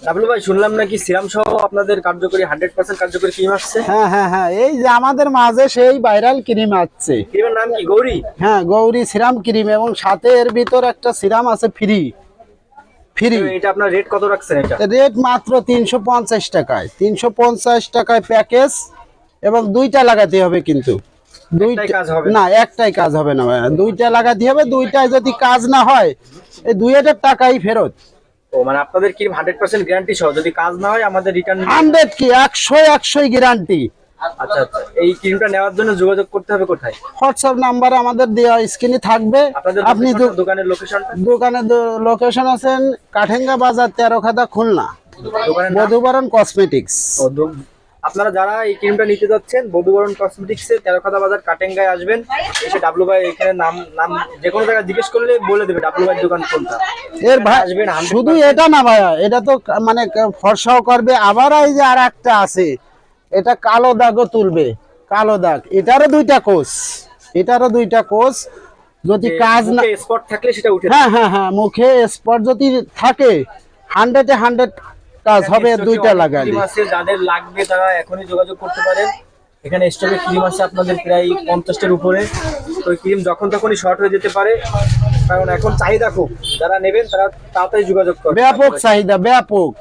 W ভাই, শুনলাম নাকি সিরাম সহ আপনাদের কার্যকরী 100% কার্যকরী ক্রিম আসছে। হ্যাঁ হ্যাঁ হ্যাঁ, এই যে আমাদের মাঝে সেই ভাইরাল ক্রিম আসছে। ক্রিমের নাম কি? গৌরী? হ্যাঁ, গৌরী সিরাম ক্রিম, এবং সাথে এর ভিতর একটা সিরাম আছে ফ্রি। তো এটা আপনার রেট কত রাখছেন? এটা রেট মাত্র 350 টাকায়, 350 টাকায় প্যাকেজ, এবং দুইটা লাগাতে হবে কিন্তু। একটাই কাজ হবে না, একটাই কাজ হবে না ভাইয়া, দুইটা লাগাতে হবে। দুইটায় যদি কাজ না হয় এই 2000 টাকাই ফেরত। ও মানে আপনাদের ক্রিম 100% গ্যারান্টি সহ, যদি কাজ না হয় আমাদের রিটার্ন। 100 কি 100 গ্যারান্টি। আচ্ছা আচ্ছা, এই ক্রিমটা নেওয়ার জন্য যোগাযোগ করতে হবে কোথায়? হোয়াটসঅ্যাপ নাম্বার আমাদের দেওয়া স্ক্রিনে থাকবে। আপনাদের আপনি দোকানের লোকেশনটা? দোকানের লোকেশন আছেন কাঠেঙ্গা বাজার, 13খাদা, খুলনা, দোকানের নাম? মধুবরণ কসমেটিক্স। আপনারা যারা এই ক্রিমটা নিতে যাচ্ছেন, মধুবরণ কসমেটিক্সে 13খাদা বাজার কাটেঙ্গায় আসবেন। এসে ডাবলু ভাই এখানে নাম নাম যে কোনো জায়গায় জিজ্ঞেস করলে বলে দেবে ডাবলু ভাই দোকান কোনটা। এর ভাই আসবেন শুধু এটা না ভাইয়া, এটা তো মানে ফর্সাও করবে। আবার এই যে আর একটা আছে, এটা কালো দাগও তুলবে, কালো দাগ। এটারও দুইটা কোষ, এটারও দুইটা কোষ। যদি কাজ না, স্পট থাকলে সেটা উঠে। হ্যাঁ হ্যাঁ হ্যাঁ, মুখে স্পট যদি থাকে 100-এ 100 কাজ হবে দুইটা লাগালে। যাদের লাগবে তারা এখনই যোগাযোগ করতে পারেন। এখানে স্টকে ক্রিম আছে আপনাদের প্রায় 50টার উপরে। তো ক্রিম যখন তখনই শর্ট হয়ে যেতে পারে, কারণ এখন চাহিদা খুব। যারা নেবেন তারা তাড়াতাড়ি যোগাযোগ করবেন। ব্যাপক চাহিদা, ব্যাপক।